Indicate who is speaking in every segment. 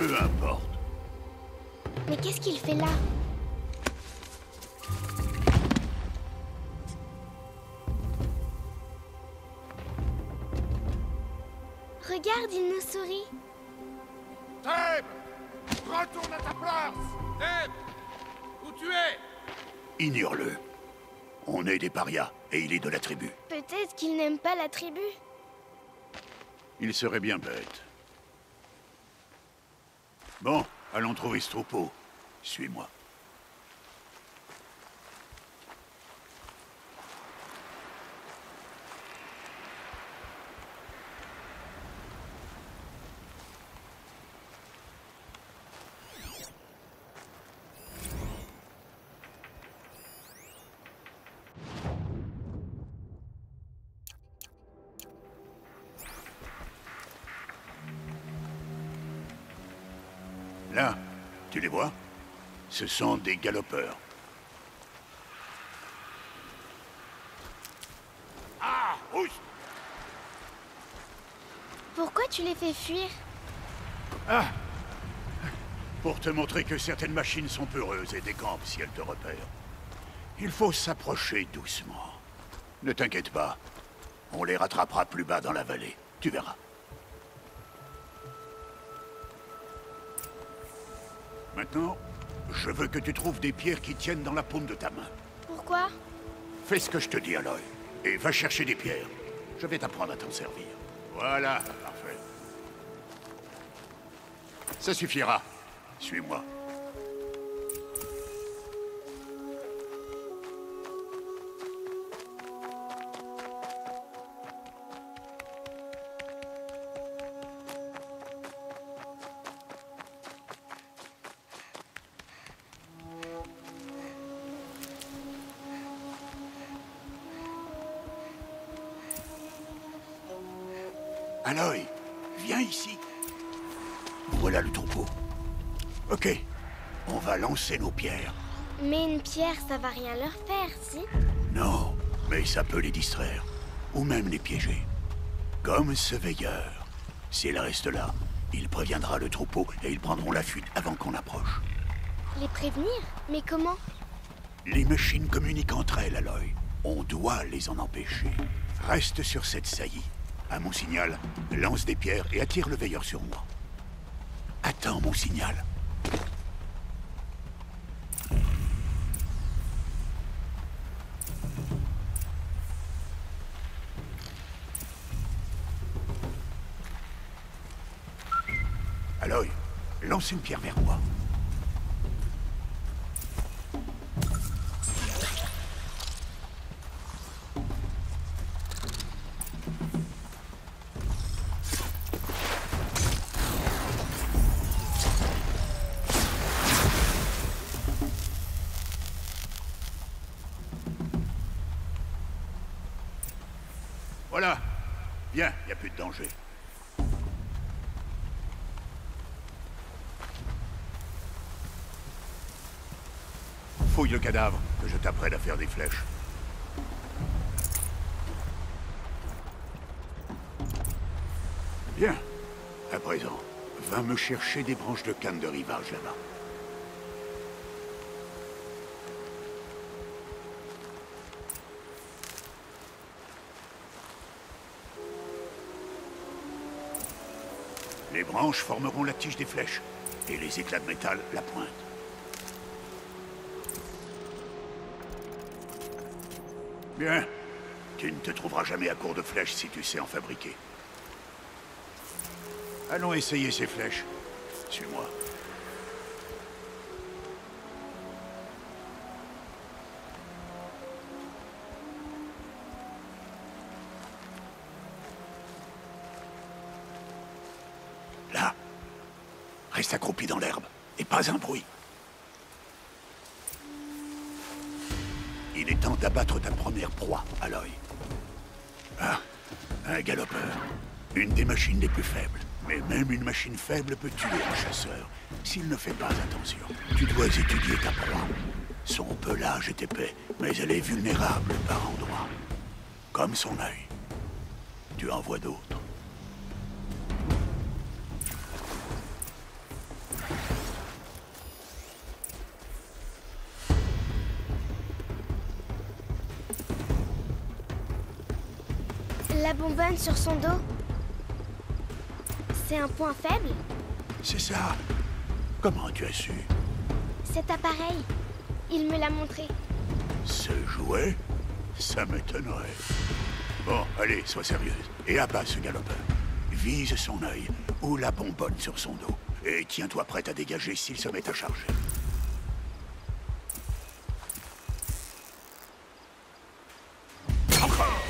Speaker 1: Peu importe.
Speaker 2: Mais qu'est-ce qu'il fait là? Regarde, il nous sourit.
Speaker 3: Thèbes! Retourne à ta place! Thèbes! Où tu es?
Speaker 1: Ignore-le. On est des parias, et il est de la tribu.
Speaker 2: Peut-être qu'il n'aime pas la tribu.
Speaker 1: Il serait bien bête. Bon, allons trouver ce troupeau. Suis-moi. Là, tu les vois? Ce sont des galopeurs.
Speaker 3: Ah! Ouch!
Speaker 2: Pourquoi tu les fais fuir?
Speaker 1: Ah! Pour te montrer que certaines machines sont peureuses et décampent si elles te repèrent. Il faut s'approcher doucement. Ne t'inquiète pas. On les rattrapera plus bas dans la vallée. Tu verras. Maintenant, je veux que tu trouves des pierres qui tiennent dans la paume de ta main.
Speaker 2: Pourquoi?
Speaker 1: Fais ce que je te dis, Aloy. Et va chercher des pierres. Je vais t'apprendre à t'en servir. Voilà, parfait. Ça suffira. Suis-moi. Aloy, viens ici. Voilà le troupeau. Ok, on va lancer nos pierres.
Speaker 2: Mais une pierre, ça va rien leur faire, si?
Speaker 1: Non, mais ça peut les distraire. Ou même les piéger. Comme ce veilleur. S'il reste là, il préviendra le troupeau et ils prendront la fuite avant qu'on approche.
Speaker 2: Les prévenir? Mais comment?
Speaker 1: Les machines communiquent entre elles, Aloy. On doit les en empêcher. Reste sur cette saillie. À mon signal, lance des pierres et attire le veilleur sur moi. Attends mon signal. Aloy, lance une pierre vers moi. Voilà. Viens, il n'y a plus de danger. Fouille le cadavre, que je t'apprenne à faire des flèches. Bien. À présent, va me chercher des branches de canne de rivage là-bas. Les branches formeront la tige des flèches, et les éclats de métal la pointe. Bien. Tu ne te trouveras jamais à court de flèches si tu sais en fabriquer. Allons essayer ces flèches. Suis-moi. Là. Reste accroupi dans l'herbe, et pas un bruit. Il est temps d'abattre ta première proie, Aloy. Ah, un galopeur. Une des machines les plus faibles. Mais même une machine faible peut tuer un chasseur, s'il ne fait pas attention. Tu dois étudier ta proie. Son pelage est épais, mais elle est vulnérable par endroits. Comme son œil. Tu en vois d'autres.
Speaker 2: La bonbonne sur son dos. C'est un point faible?
Speaker 1: C'est ça. Comment tu as su?
Speaker 2: Cet appareil, il me l'a montré.
Speaker 1: Ce jouet? Ça m'étonnerait. Bon, allez, sois sérieuse. Et abat ce galopeur. Vise son œil ou la bonbonne sur son dos. Et tiens-toi prête à dégager s'il se met à charger. Encore!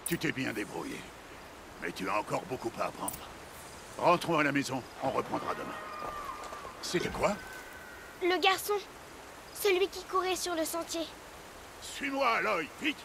Speaker 1: Tu t'es bien débrouillé. Mais tu as encore beaucoup à apprendre. Rentrons à la maison, on reprendra demain. C'était quoi?
Speaker 2: Le garçon, celui qui courait sur le sentier.
Speaker 1: Suis-moi, Aloy, vite!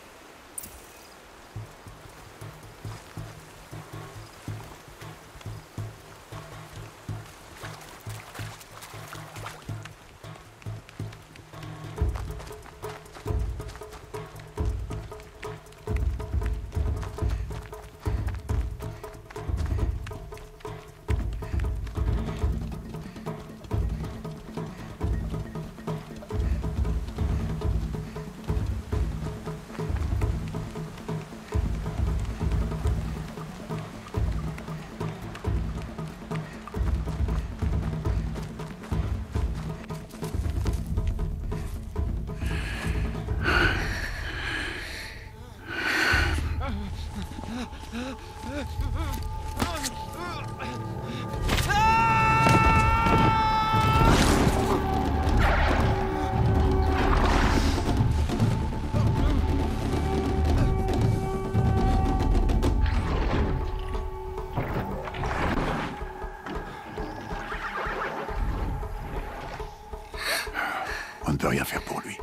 Speaker 1: On ne peut rien faire pour lui.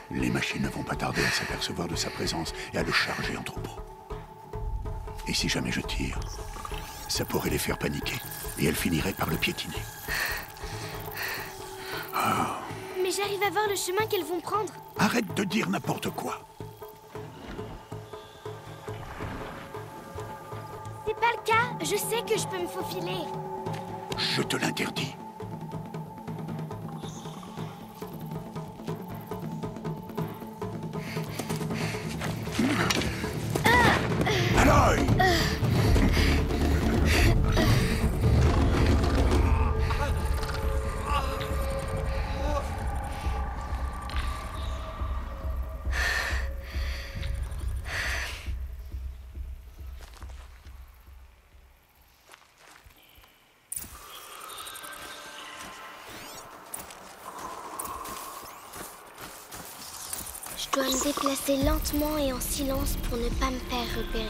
Speaker 1: Les machines ne vont pas tarder à s'apercevoir de sa présence et à le charger en troupeau. Et si jamais je tire, ça pourrait les faire paniquer et elles finiraient par le piétiner.
Speaker 2: Mais j'arrive à voir le chemin qu'elles vont prendre.
Speaker 1: Arrête de dire n'importe quoi.
Speaker 2: C'est pas le cas, je sais que je peux me faufiler.
Speaker 1: Je te l'interdis. Aloy!
Speaker 2: Je dois me déplacer lentement et en silence pour ne pas me faire repérer.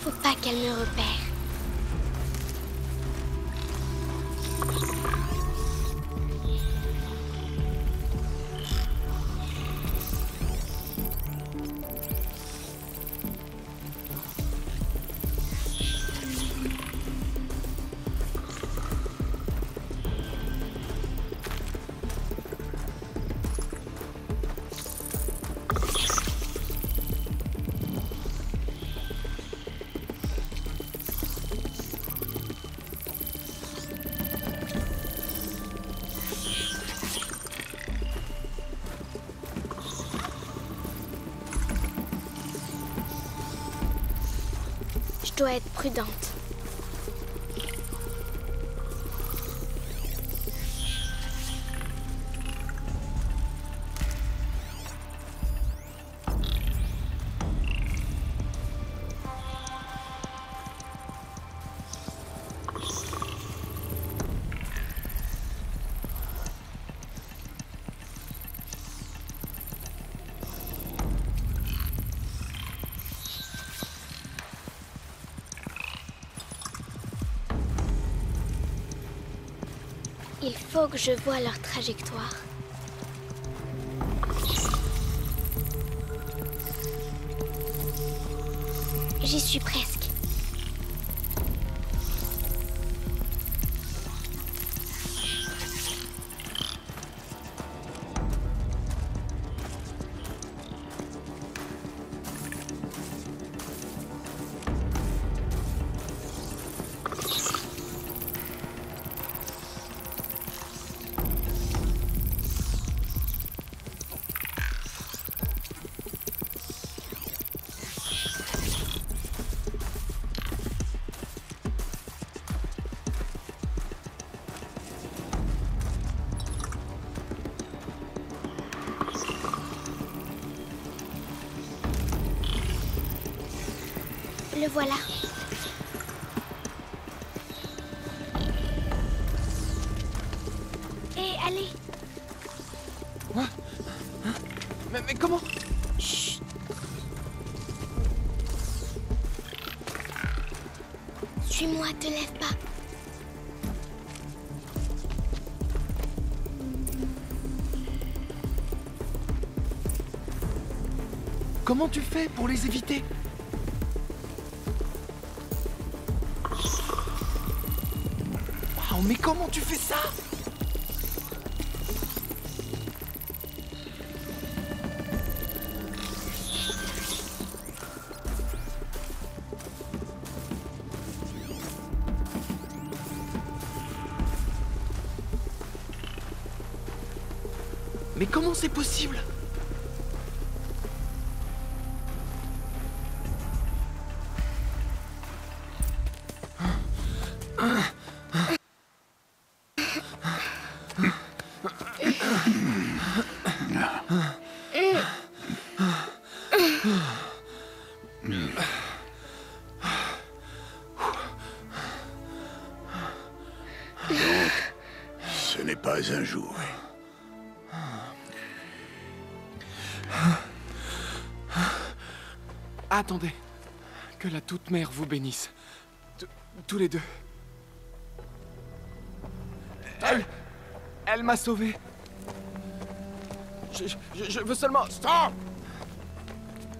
Speaker 2: Faut pas qu'elle me repère. Je dois être prudente. Il faut que je voie leur trajectoire. J'y suis presque. Le voilà. Hé, allez.
Speaker 4: Quoi? Hein? Mais comment?
Speaker 2: Chut. Suis-moi, te lève pas.
Speaker 4: Comment tu fais pour les éviter? Waouh, mais comment tu fais ça? Mais comment c'est possible?
Speaker 1: Ce n'est pas un jouet.
Speaker 4: Attendez. Que la toute-mère vous bénisse. Tous les deux. Elle m'a sauvé. Je veux seulement...
Speaker 3: Stop!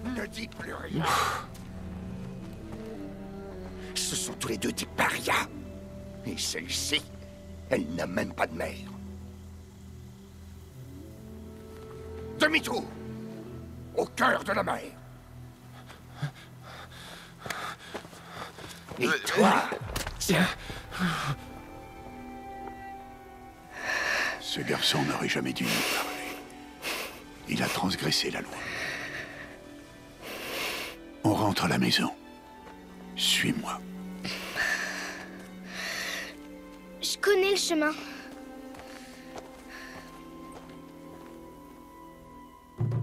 Speaker 3: Ne dis plus rien. Ce sont tous les deux des parias. Et celle-ci, elle n'a même pas de mère. Demi-tour! Au cœur de la mer. Et toi,
Speaker 1: Ce garçon n'aurait jamais dû nous parler. Il a transgressé la loi. On rentre à la maison. Suis-moi.
Speaker 2: Je connais le chemin.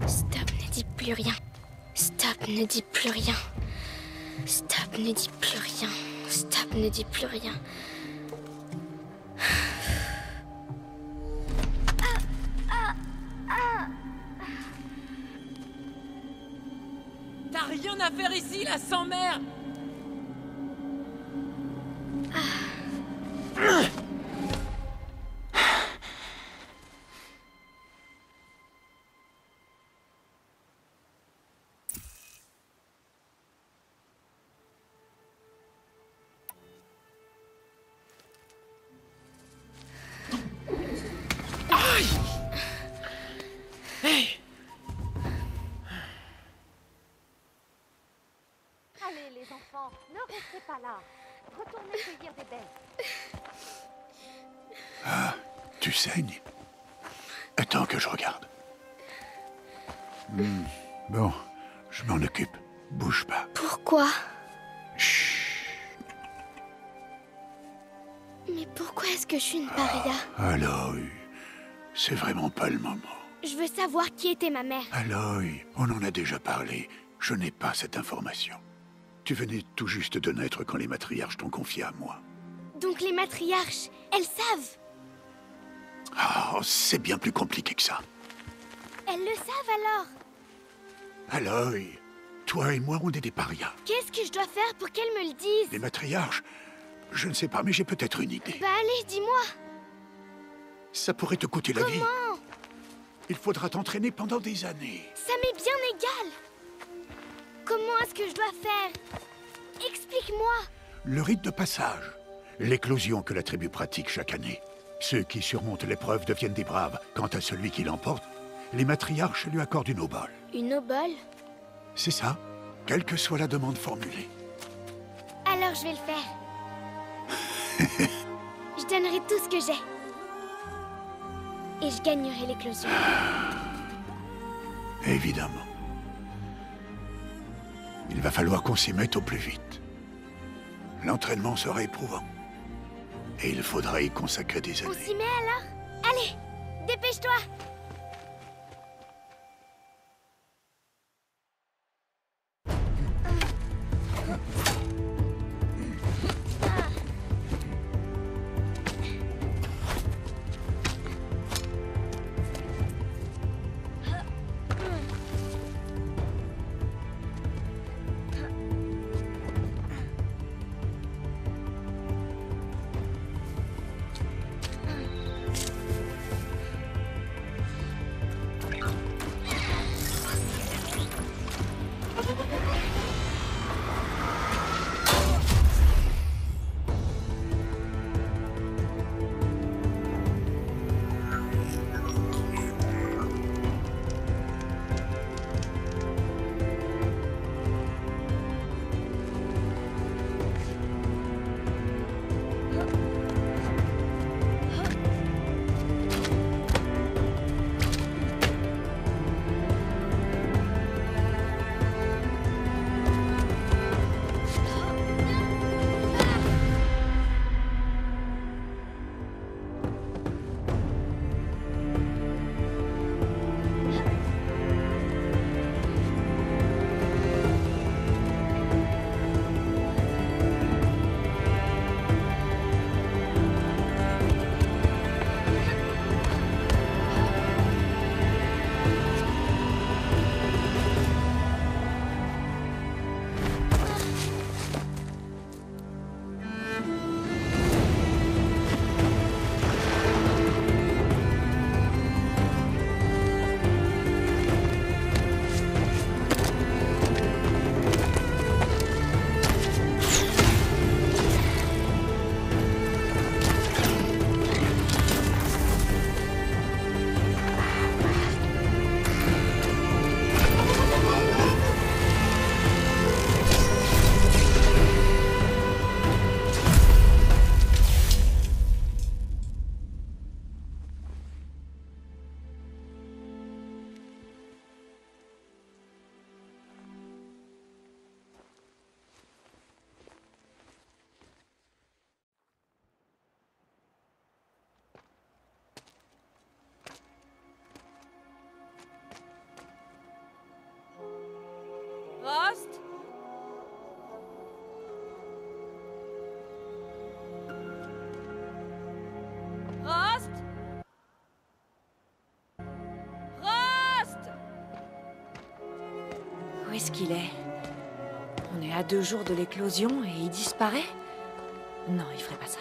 Speaker 2: Stop, ne dis plus rien. Stop, ne dis plus rien. Stop, ne dis plus rien. Stop, ne dis plus rien.
Speaker 5: T'as rien à faire ici, la sans-mère!
Speaker 6: Allez, les enfants, ne restez pas là. Retournez cueillir des baies.
Speaker 1: Ah, tu saignes? Attends que je regarde. Bon, je m'en occupe. Bouge pas.
Speaker 2: Pourquoi?
Speaker 1: Chut.
Speaker 2: Mais pourquoi est-ce que je suis une paria?
Speaker 1: Aloy, c'est vraiment pas le moment.
Speaker 2: Je veux savoir qui était ma mère.
Speaker 1: Aloy, on en a déjà parlé. Je n'ai pas cette information. Tu venais tout juste de naître quand les matriarches t'ont confié à moi.
Speaker 2: Donc les matriarches, elles savent.
Speaker 1: Ah, c'est bien plus compliqué que ça.
Speaker 2: Elles le savent alors.
Speaker 1: Aloy, toi et moi, on est des parias.
Speaker 2: Qu'est-ce que je dois faire pour qu'elles me le disent?
Speaker 1: Les matriarches, je ne sais pas, mais j'ai peut-être une idée.
Speaker 2: Bah allez, dis-moi.
Speaker 1: Ça pourrait te coûter la vie.
Speaker 2: Comment?
Speaker 1: Il faudra t'entraîner pendant des années.
Speaker 2: Ça m'est bien égal. Comment est-ce que je dois faire? Explique-moi.
Speaker 1: Le rite de passage. L'éclosion que la tribu pratique chaque année. Ceux qui surmontent l'épreuve deviennent des braves. Quant à celui qui l'emporte, les matriarches lui accordent une obole.
Speaker 2: Une obole?
Speaker 1: C'est ça, quelle que soit la demande formulée.
Speaker 2: Alors je vais le faire. Je donnerai tout ce que j'ai. Et je gagnerai l'éclosion.
Speaker 1: Évidemment. Il va falloir qu'on s'y mette au plus vite. L'entraînement sera éprouvant. Et il faudra y consacrer des
Speaker 2: On
Speaker 1: années.
Speaker 2: s'y met alors? Allez, dépêche-toi.
Speaker 5: Rost? Rost? Rost?
Speaker 7: Où est-ce qu'il est? On est à 2 jours de l'éclosion et il disparaît? Non, il ferait pas ça.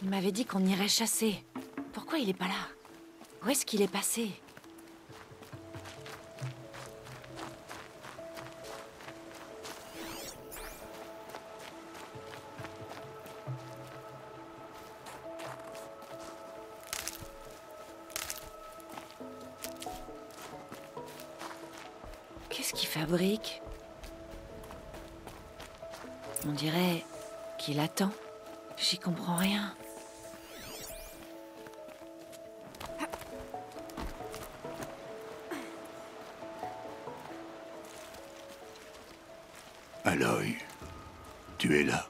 Speaker 7: Il m'avait dit qu'on irait chasser. Pourquoi il est pas là? Où est-ce qu'il est passé? Qu'est-ce qu'il fabrique? On dirait qu'il attend. J'y comprends rien.
Speaker 1: Aloy, tu es là.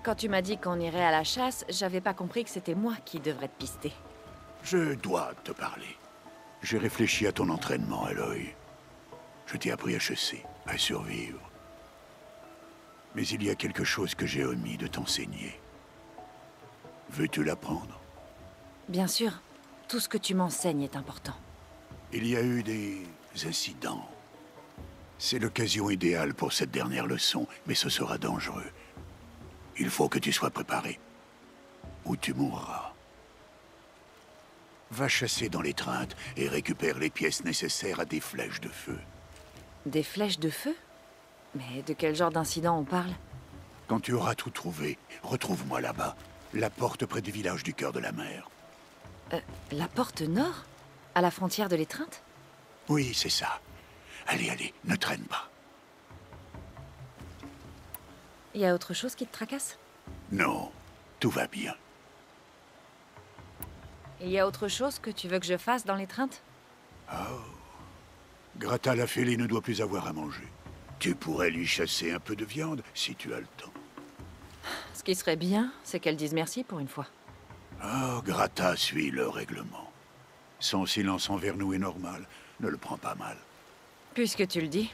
Speaker 7: Quand tu m'as dit qu'on irait à la chasse, j'avais pas compris que c'était moi qui devrais te pister.
Speaker 1: Je dois te parler. J'ai réfléchi à ton entraînement, Aloy. Je t'ai appris à chasser, à survivre. Mais il y a quelque chose que j'ai omis de t'enseigner. Veux-tu l'apprendre?
Speaker 7: Bien sûr, tout ce que tu m'enseignes est important.
Speaker 1: Il y a eu des incidents. C'est l'occasion idéale pour cette dernière leçon, mais ce sera dangereux. Il faut que tu sois préparé, ou tu mourras. Va chasser dans l'étreinte et récupère les pièces nécessaires à des flèches de feu.
Speaker 7: Des flèches de feu? Mais de quel genre d'incident on parle?
Speaker 1: Quand tu auras tout trouvé, retrouve-moi là-bas, la porte près du village du cœur de la mer.
Speaker 7: La porte nord? À la frontière de l'étreinte?
Speaker 1: Oui, c'est ça. Allez, allez, ne traîne pas.
Speaker 7: Il y a autre chose qui te tracasse?
Speaker 1: Non, tout va bien.
Speaker 7: Il y a autre chose que tu veux que je fasse dans l'étreinte?
Speaker 1: Grata la fêlée ne doit plus avoir à manger. Tu pourrais lui chasser un peu de viande si tu as le temps.
Speaker 7: Ce qui serait bien, c'est qu'elle dise merci pour une fois.
Speaker 1: Oh, Grata suit le règlement. Son silence envers nous est normal. Ne le prends pas mal.
Speaker 7: Puisque tu le dis.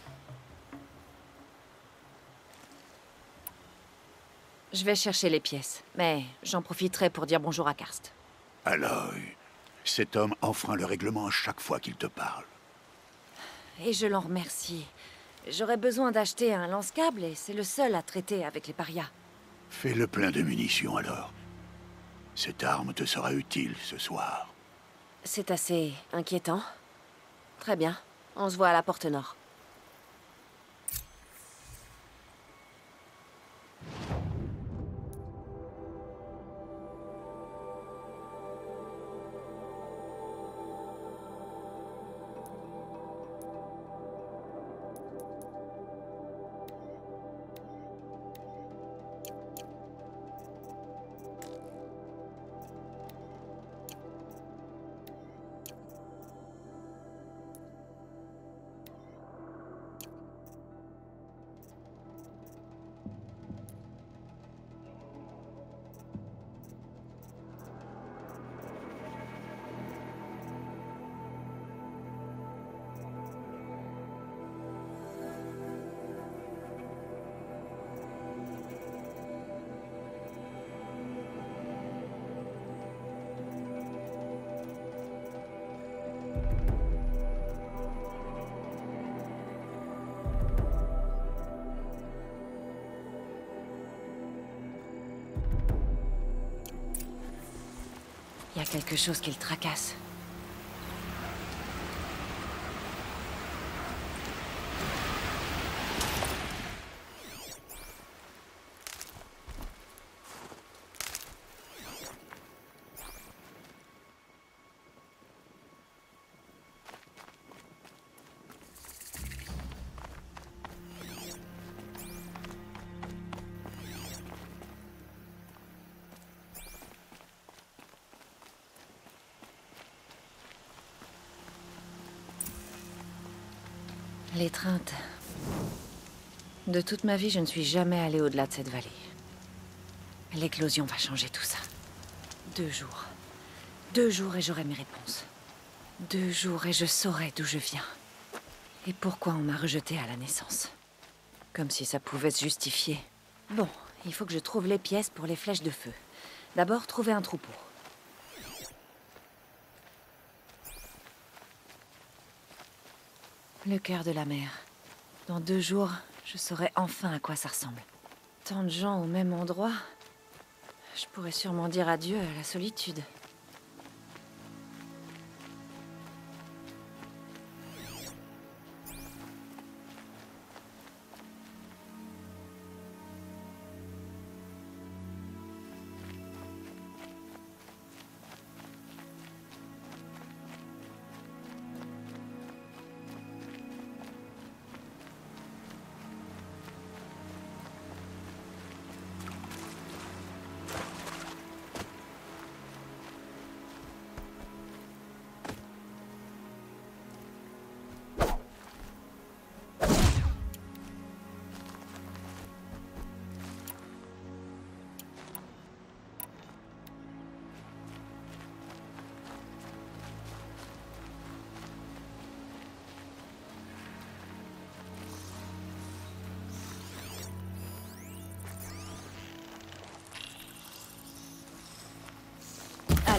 Speaker 7: Je vais chercher les pièces, mais j'en profiterai pour dire bonjour à Karst.
Speaker 1: Aloy, cet homme enfreint le règlement à chaque fois qu'il te parle.
Speaker 7: Et je l'en remercie. J'aurais besoin d'acheter un lance-câble et c'est le seul à traiter avec les parias.
Speaker 1: Fais le plein de munitions alors. Cette arme te sera utile ce soir.
Speaker 7: C'est assez inquiétant. Très bien, on se voit à la porte nord. Il y a quelque chose qui le tracasse. L'étreinte. De toute ma vie, je ne suis jamais allée au-delà de cette vallée. L'éclosion va changer tout ça. 2 jours. 2 jours et j'aurai mes réponses. 2 jours et je saurai d'où je viens. Et pourquoi on m'a rejetée à la naissance. Comme si ça pouvait se justifier. Bon, il faut que je trouve les pièces pour les flèches de feu. D'abord, trouver un troupeau. Le cœur de la mer. Dans 2 jours, je saurai enfin à quoi ça ressemble. Tant de gens au même endroit. Je pourrais sûrement dire adieu à la solitude.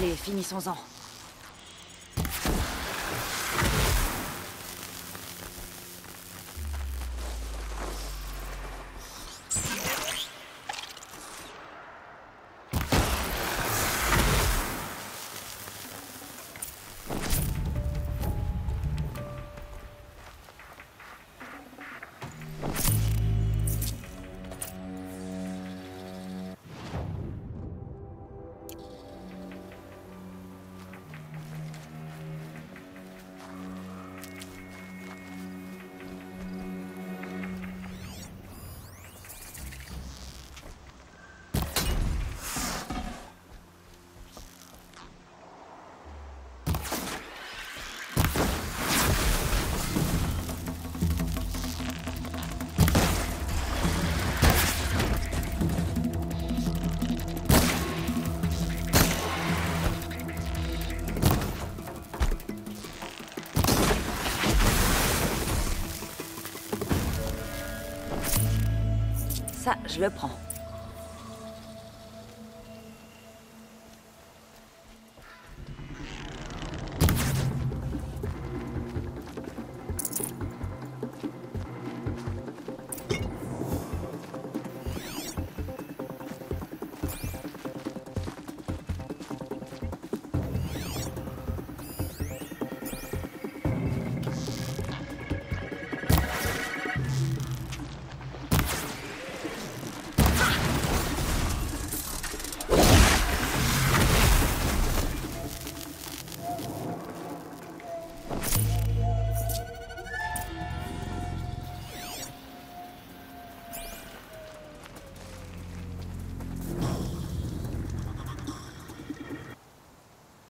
Speaker 7: Allez, finissons-en. Ça, je le prends.